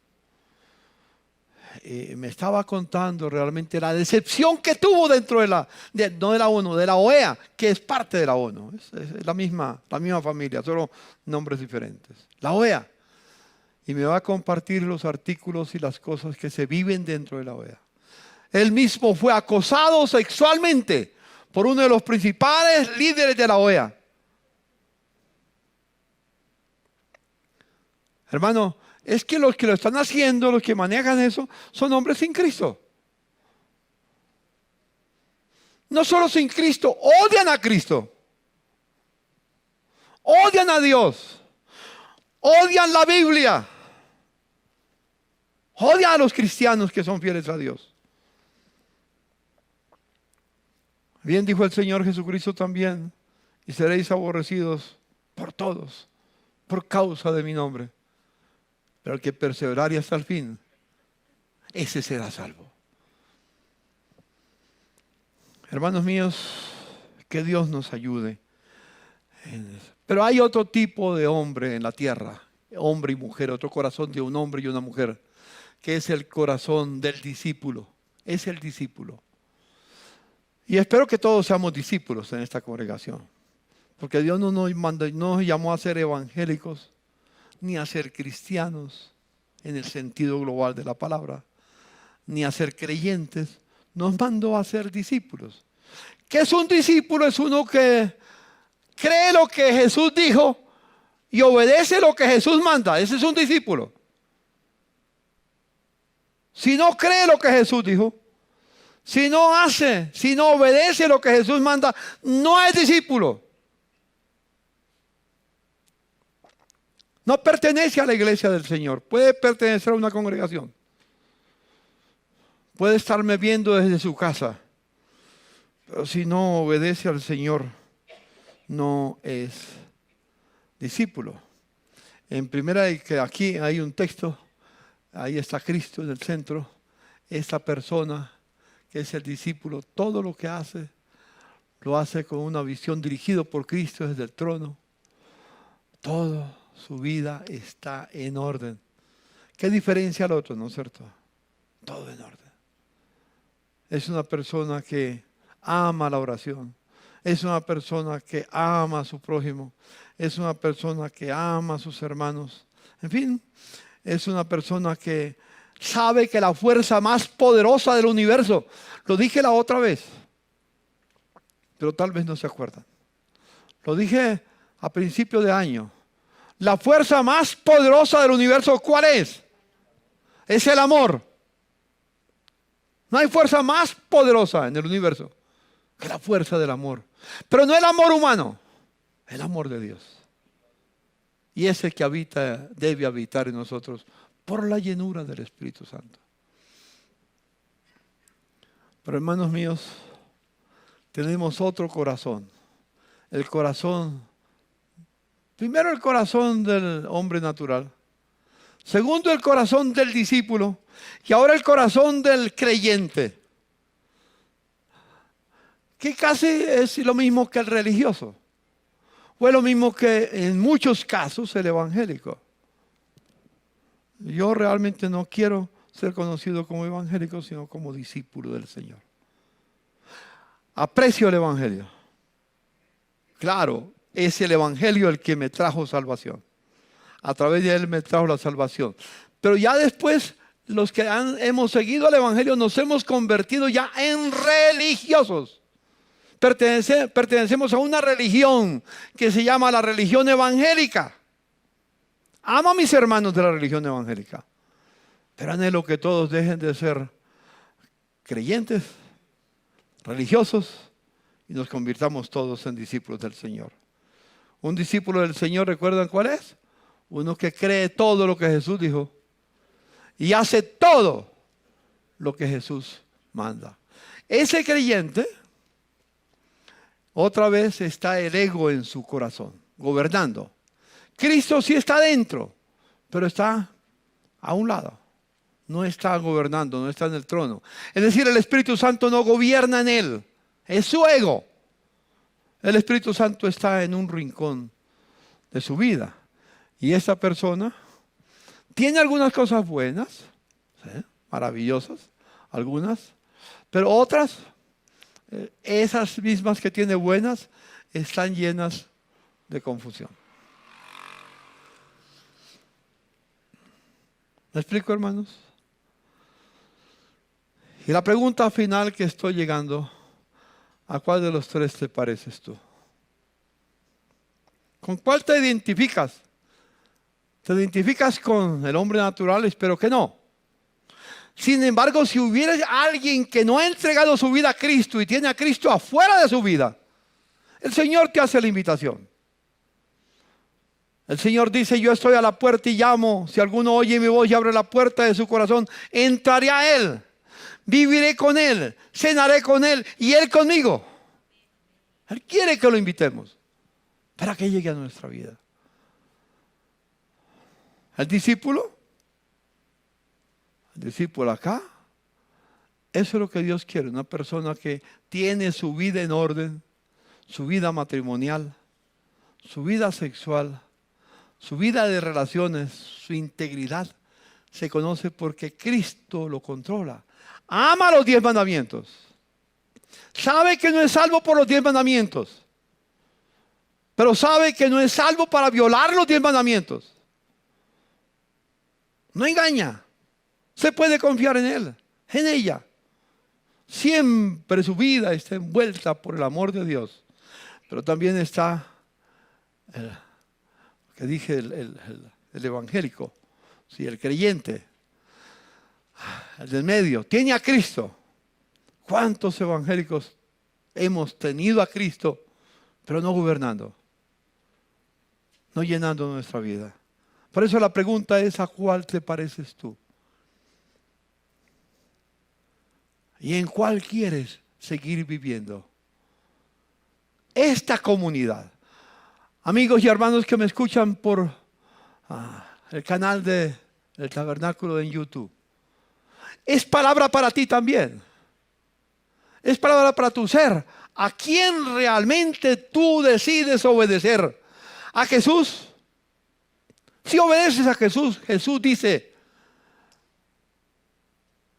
Me estaba contando realmente la decepción que tuvo dentro no de la ONU, de la OEA, que es parte de la ONU. Es la misma familia, solo nombres diferentes. La OEA. Y me va a compartir los artículos y las cosas que se viven dentro de la OEA. Él mismo fue acosado sexualmente por uno de los principales líderes de la OEA. Hermano, es que los que lo están haciendo, los que manejan eso, son hombres sin Cristo. No solo sin Cristo, odian a Cristo. Odian a Dios. Odian la Biblia. Odian a los cristianos que son fieles a Dios. Bien dijo el Señor Jesucristo también, y seréis aborrecidos por todos, por causa de mi nombre. Pero el que perseverare hasta el fin, ese será salvo. Hermanos míos, que Dios nos ayude. Pero hay otro tipo de hombre en la tierra, hombre y mujer, otro corazón de un hombre y una mujer, que es el corazón del discípulo. Es el discípulo. Y espero que todos seamos discípulos en esta congregación. Porque Dios no nos llamó a ser evangélicos, ni a ser cristianos en el sentido global de la palabra, ni a ser creyentes. Nos mandó a ser discípulos. ¿Qué es un discípulo? Es uno que cree lo que Jesús dijo y obedece lo que Jesús manda. Ese es un discípulo. Si no cree lo que Jesús dijo, si no hace, si no obedece lo que Jesús manda, no es discípulo. No pertenece a la iglesia del Señor. Puede pertenecer a una congregación. Puede estarme viendo desde su casa. Pero si no obedece al Señor, no es discípulo. En primera, que aquí hay un texto, ahí está Cristo en el centro. Esta persona que es el discípulo, todo lo que hace, lo hace con una visión dirigido por Cristo desde el trono. Todo su vida está en orden. ¿Qué diferencia al otro, no es cierto? Todo en orden. Es una persona que ama la oración. Es una persona que ama a su prójimo. Es una persona que ama a sus hermanos. En fin, es una persona que sabe que la fuerza más poderosa del universo, lo dije la otra vez, pero tal vez no se acuerdan. Lo dije a principio de año. La fuerza más poderosa del universo, ¿cuál es? Es el amor. No hay fuerza más poderosa en el universo que la fuerza del amor. Pero no el amor humano, el amor de Dios. Y ese que habita, debe habitar en nosotros por la llenura del Espíritu Santo. Pero hermanos míos, tenemos otro corazón. El corazón, primero el corazón del hombre natural. Segundo el corazón del discípulo. Y ahora el corazón del creyente. Que casi es lo mismo que el religioso. O es lo mismo que en muchos casos el evangélico. Yo realmente no quiero ser conocido como evangélico, sino como discípulo del Señor. Aprecio el evangelio. Claro, es el evangelio el que me trajo salvación. A través de él me trajo la salvación. Pero ya después, los que hemos seguido al evangelio, nos hemos convertido ya en religiosos. Pertenecemos a una religión que se llama la religión evangélica. Amo a mis hermanos de la religión evangélica, pero anhelo que todos dejen de ser creyentes, religiosos, y nos convirtamos todos en discípulos del Señor. Un discípulo del Señor, ¿recuerdan cuál es? Uno que cree todo lo que Jesús dijo y hace todo lo que Jesús manda. Ese creyente, otra vez está el ego en su corazón, gobernando. Cristo sí está dentro, pero está a un lado. No está gobernando, no está en el trono. Es decir, el Espíritu Santo no gobierna en él. Es su ego. El Espíritu Santo está en un rincón de su vida. Y esa persona tiene algunas cosas buenas, ¿sí? Maravillosas, algunas, pero otras, esas mismas que tiene buenas, están llenas de confusión. ¿Me explico, hermanos? Y la pregunta final que estoy llegando, ¿a cuál de los tres te pareces tú? ¿Con cuál te identificas? ¿Te identificas con el hombre natural? Espero que no. Sin embargo, si hubiera alguien que no ha entregado su vida a Cristo y tiene a Cristo afuera de su vida, el Señor te hace la invitación. El Señor dice, yo estoy a la puerta y llamo. Si alguno oye mi voz y abre la puerta de su corazón, entraré a Él. Viviré con Él, cenaré con Él y Él conmigo. Él quiere que lo invitemos para que llegue a nuestra vida. El discípulo acá, eso es lo que Dios quiere, una persona que tiene su vida en orden, su vida matrimonial, su vida sexual, su vida de relaciones, su integridad, se conoce porque Cristo lo controla. Ama los 10 mandamientos. Sabe que no es salvo por los 10 mandamientos, pero sabe que no es salvo para violar los 10 mandamientos. No engaña. Se puede confiar en Él, en ella. Siempre su vida está envuelta por el amor de Dios. Pero también está el que dije, el evangélico, sí, el creyente, el del medio. Tiene a Cristo. ¿Cuántos evangélicos hemos tenido a Cristo, pero no gobernando? No llenando nuestra vida. Por eso la pregunta es: ¿a cuál te pareces tú? ¿Y en cuál quieres seguir viviendo? Esta comunidad. Amigos y hermanos que me escuchan por el canal del Tabernáculo en YouTube. Es palabra para ti también. Es palabra para tu ser. ¿A quién realmente tú decides obedecer? ¿A Jesús? Si obedeces a Jesús, Jesús dice,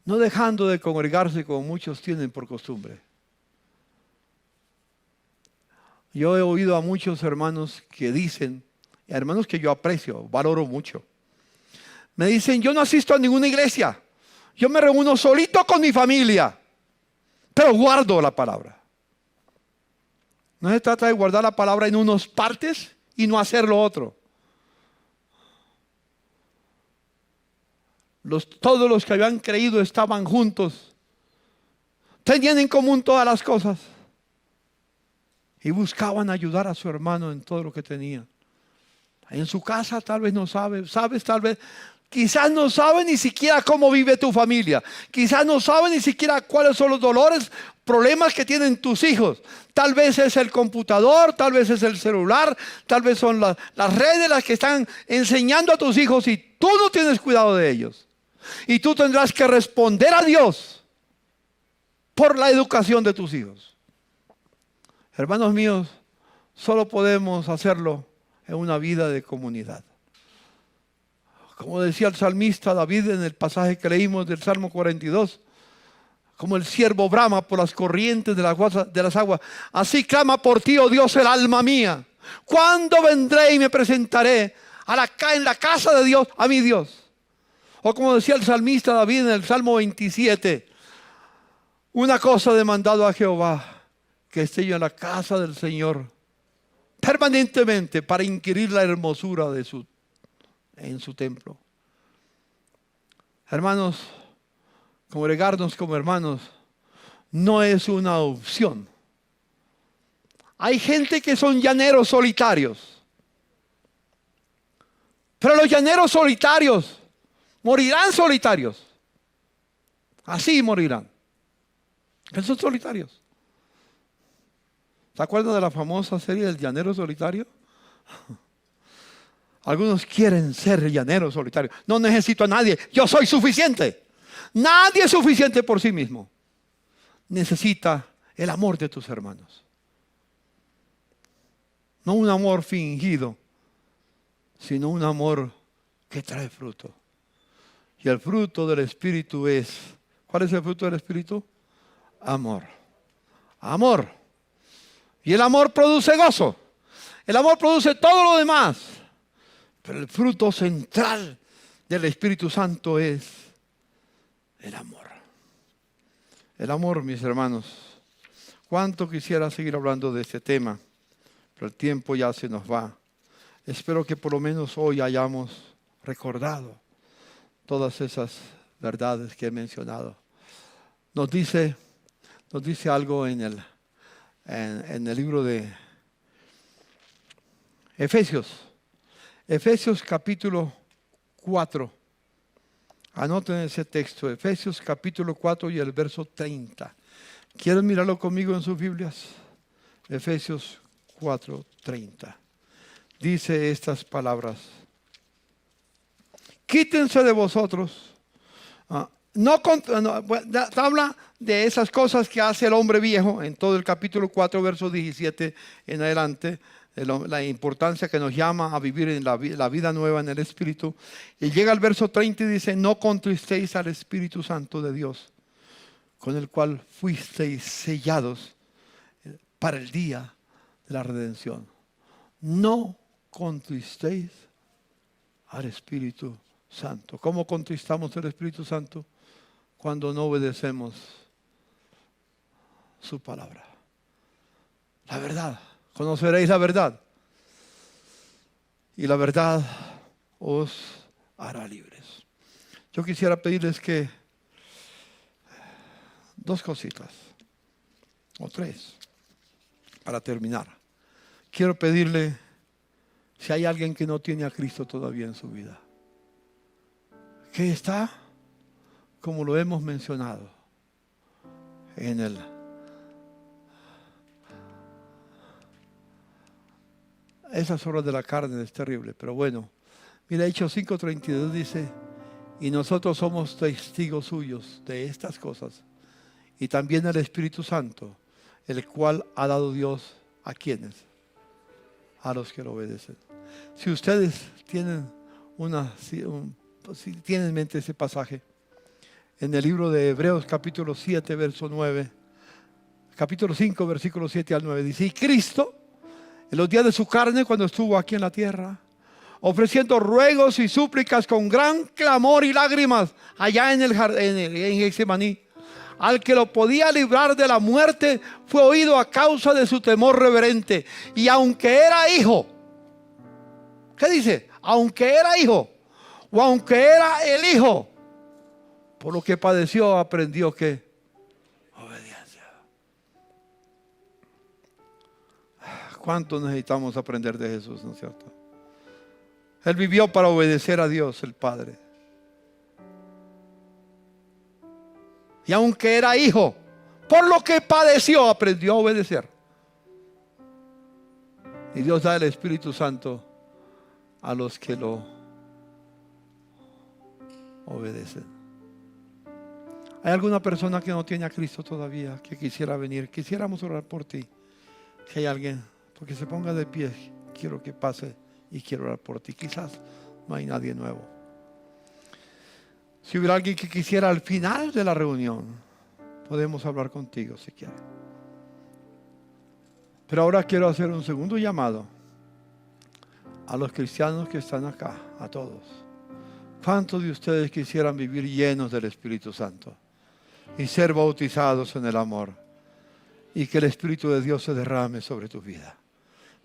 no dejando de congregarse como muchos tienen por costumbre. Yo he oído a muchos hermanos que dicen, hermanos que yo aprecio, valoro mucho, me dicen: yo no asisto a ninguna iglesia, yo me reúno solito con mi familia, pero guardo la palabra. No se trata de guardar la palabra en unas partes y no hacer lo otro. Todos los que habían creído estaban juntos, tenían en común todas las cosas y buscaban ayudar a su hermano en todo lo que tenía. En su casa tal vez no sabes tal vez, quizás no sabe ni siquiera cómo vive tu familia, quizás no sabe ni siquiera cuáles son los dolores, problemas que tienen tus hijos. Tal vez es el computador, tal vez es el celular, tal vez son las redes las que están enseñando a tus hijos y tú no tienes cuidado de ellos. Y tú tendrás que responder a Dios por la educación de tus hijos. Hermanos míos, solo podemos hacerlo en una vida de comunidad. Como decía el salmista David en el pasaje que leímos del Salmo 42, como el ciervo brama por las corrientes de las aguas, así clama por ti, oh Dios, el alma mía. ¿Cuándo vendré y me presentaré en la casa de Dios, a mi Dios? O como decía el salmista David en el Salmo 27, una cosa he demandado a Jehová, que esté yo en la casa del Señor permanentemente para inquirir la hermosura en su templo. Hermanos, congregarnos como hermanos no es una opción. Hay gente que son llaneros solitarios, pero los llaneros solitarios morirán solitarios. Así morirán. Que son solitarios. ¿Se acuerdan de la famosa serie del llanero solitario? Algunos quieren ser llaneros solitarios. No necesito a nadie. Yo soy suficiente. Nadie es suficiente por sí mismo. Necesita el amor de tus hermanos. No un amor fingido, sino un amor que trae fruto. Y el fruto del Espíritu es, ¿cuál es el fruto del Espíritu? Amor. Amor. Y el amor produce gozo. El amor produce todo lo demás. Pero el fruto central del Espíritu Santo es el amor. El amor, mis hermanos. Cuánto quisiera seguir hablando de este tema, pero el tiempo ya se nos va. Espero que por lo menos hoy hayamos recordado todas esas verdades que he mencionado. Nos dice algo en el libro de Efesios. Efesios capítulo 4. Anoten ese texto. Efesios capítulo 4 y el verso 30. ¿Quieren mirarlo conmigo en sus Biblias? Efesios 4:30. Dice estas palabras: quítense de vosotros. Habla de esas cosas que hace el hombre viejo en todo el capítulo 4, verso 17 en adelante, la importancia que nos llama a vivir en la vida nueva en el Espíritu. Y llega al verso 30 y dice: no contristéis al Espíritu Santo de Dios, con el cual fuisteis sellados para el día de la redención. No contristéis al Espíritu Santo. ¿Cómo contristamos al Espíritu Santo? Cuando no obedecemos su palabra. La verdad. Conoceréis la verdad. Y la verdad os hará libres. Yo quisiera pedirles que dos cositas, o tres, para terminar. Quiero pedirle, si hay alguien que no tiene a Cristo todavía en su vida, que está, como lo hemos mencionado, en esas obras de la carne es terrible, pero bueno. Mira, Hechos 5:32 dice: y nosotros somos testigos suyos de estas cosas, y también el Espíritu Santo, el cual ha dado Dios a quienes, a los que lo obedecen. Si ustedes tienen si tienen en mente ese pasaje, en el libro de Hebreos capítulo 7, verso 9, capítulo 5, versículo 7 al 9, dice: y Cristo, en los días de su carne, cuando estuvo aquí en la tierra, ofreciendo ruegos y súplicas con gran clamor y lágrimas allá en Getsemaní, al que lo podía librar de la muerte, fue oído a causa de su temor reverente. Y aunque era hijo, ¿qué dice? Aunque era hijo, o aunque era el hijo, por lo que padeció, aprendió que obediencia. ¿Cuánto necesitamos aprender de Jesús, no es cierto? Él vivió para obedecer a Dios, el Padre. Y aunque era hijo, por lo que padeció, aprendió a obedecer. Y Dios da el Espíritu Santo a los que lo obedecen. ¿Hay alguna persona que no tiene a Cristo todavía, que quisiera venir? Quisiéramos orar por ti. Si hay alguien, porque se ponga de pie, quiero que pase y quiero orar por ti. Quizás no hay nadie nuevo. Si hubiera alguien que quisiera al final de la reunión, podemos hablar contigo si quieres. Pero ahora quiero hacer un segundo llamado a los cristianos que están acá, a todos. ¿Cuántos de ustedes quisieran vivir llenos del Espíritu Santo y ser bautizados en el amor, y que el Espíritu de Dios se derrame sobre tu vida?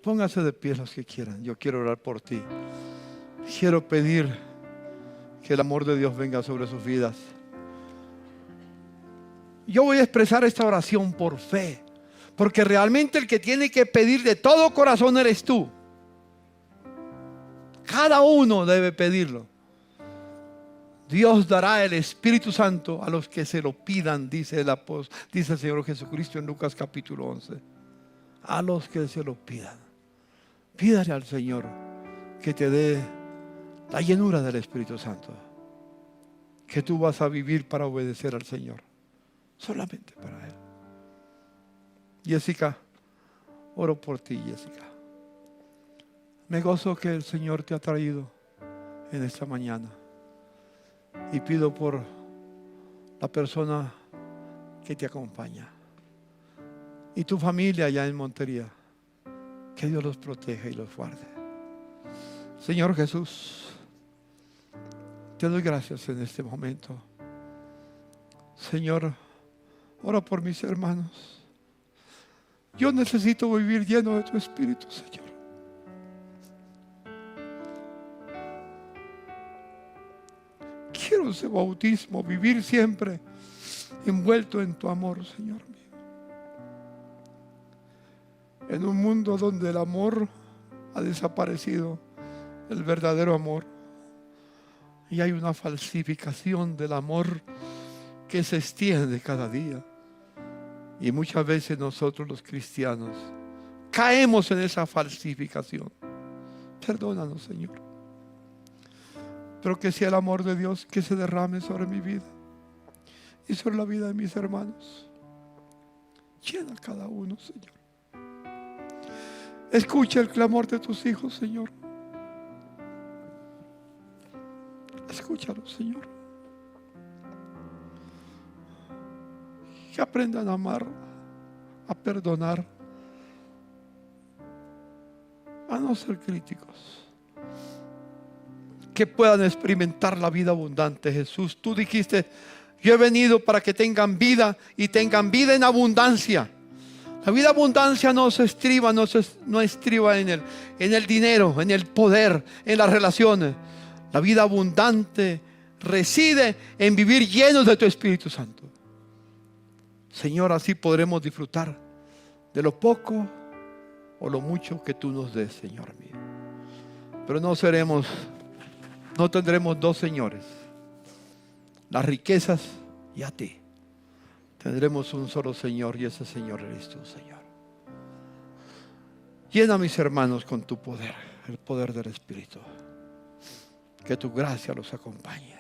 Pónganse de pie los que quieran. Yo quiero orar por ti. Quiero pedir que el amor de Dios venga sobre sus vidas. Yo voy a expresar esta oración por fe, porque realmente el que tiene que pedir de todo corazón eres tú. Cada uno debe pedirlo. Dios dará el Espíritu Santo a los que se lo pidan, dice el Señor Jesucristo en Lucas capítulo 11. A los que se lo pidan. Pídale al Señor que te dé la llenura del Espíritu Santo, que tú vas a vivir para obedecer al Señor, solamente para Él. Jessica, oro por ti, Jessica. Me gozo que el Señor te ha traído en esta mañana. Y pido por la persona que te acompaña y tu familia allá en Montería. Que Dios los proteja y los guarde. Señor Jesús, te doy gracias en este momento. Señor, ora por mis hermanos. Yo necesito vivir lleno de tu Espíritu, Señor. Quiero ese bautismo, vivir siempre envuelto en tu amor, Señor mío. En un mundo donde el amor ha desaparecido, el verdadero amor, y hay una falsificación del amor que se extiende cada día. Y muchas veces nosotros los cristianos caemos en esa falsificación. Perdónanos, Señor. Pero que sea el amor de Dios que se derrame sobre mi vida y sobre la vida de mis hermanos. Llena a cada uno, Señor. Escucha el clamor de tus hijos, Señor. Escúchalo, Señor. Que aprendan a amar, a perdonar, a no ser críticos. Que puedan experimentar la vida abundante, Jesús. Tú dijiste: yo he venido para que tengan vida y tengan vida en abundancia. La vida abundancia no estriba en el dinero, en el poder, en las relaciones. La vida abundante reside en vivir llenos de tu Espíritu Santo. Señor, así podremos disfrutar de lo poco o lo mucho que tú nos des, Señor mío. Pero no tendremos dos señores, las riquezas y a ti. Tendremos un solo Señor, y ese Señor eres tú, Señor. Llena a mis hermanos con tu poder, el poder del Espíritu. Que tu gracia los acompañe.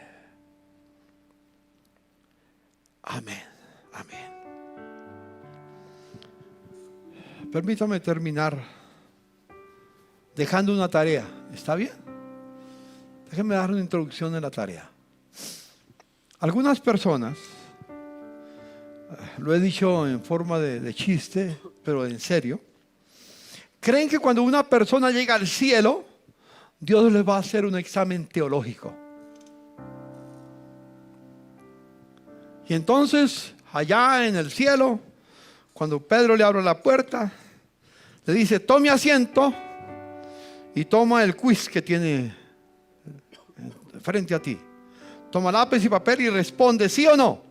Amén, amén. Permítame terminar dejando una tarea. ¿Está bien? Déjenme dar una introducción de la tarea. Algunas personas, lo he dicho en forma de chiste, pero en serio, creen que cuando una persona llega al cielo, Dios les va a hacer un examen teológico. Y entonces, allá en el cielo, cuando Pedro le abre la puerta, le dice: tome asiento y toma el quiz que tiene frente a ti. Toma lápiz y papel y responde sí o no.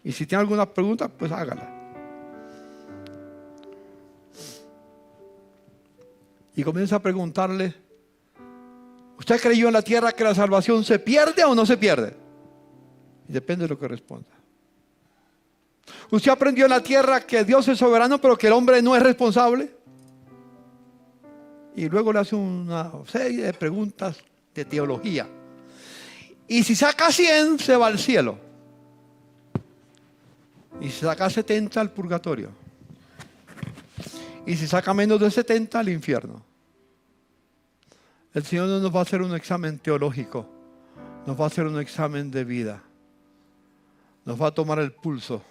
Y si tiene alguna pregunta, pues hágala. Y comienza a preguntarle: ¿usted creyó en la tierra que la salvación se pierde o no se pierde? Y depende de lo que responda. ¿Usted aprendió en la tierra que Dios es soberano, pero que el hombre no es responsable? Y luego le hace una serie de preguntas de teología. Y si saca 100, se va al cielo. Y si saca 70, al purgatorio. Y si saca menos de 70, al infierno. El Señor no nos va a hacer un examen teológico, nos va a hacer un examen de vida. Nos va a tomar el pulso.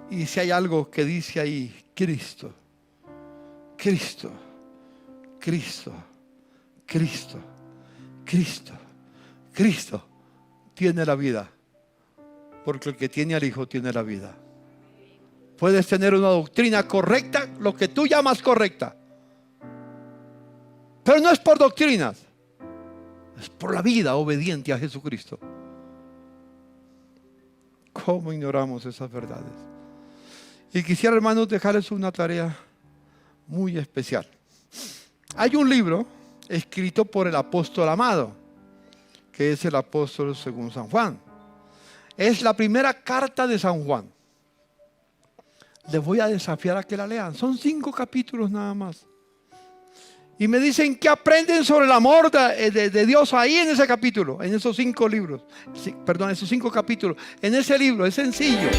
Y si hay algo que dice ahí: Cristo, Cristo, Cristo, Cristo, Cristo, Cristo tiene la vida. Porque el que tiene al Hijo tiene la vida. Puedes tener una doctrina correcta, lo que tú llamas correcta. Pero no es por doctrinas, es por la vida obediente a Jesucristo. ¿Cómo ignoramos esas verdades? Y quisiera, hermanos, dejarles una tarea muy especial. Hay un libro escrito por el apóstol amado, que es el apóstol según San Juan. Es la primera carta de San Juan. Les voy a desafiar a que la lean. Son 5 capítulos nada más. Y me dicen que aprenden sobre el amor de Dios ahí en ese capítulo, en esos 5 libros. Perdón, esos 5 capítulos. En ese libro, es sencillo.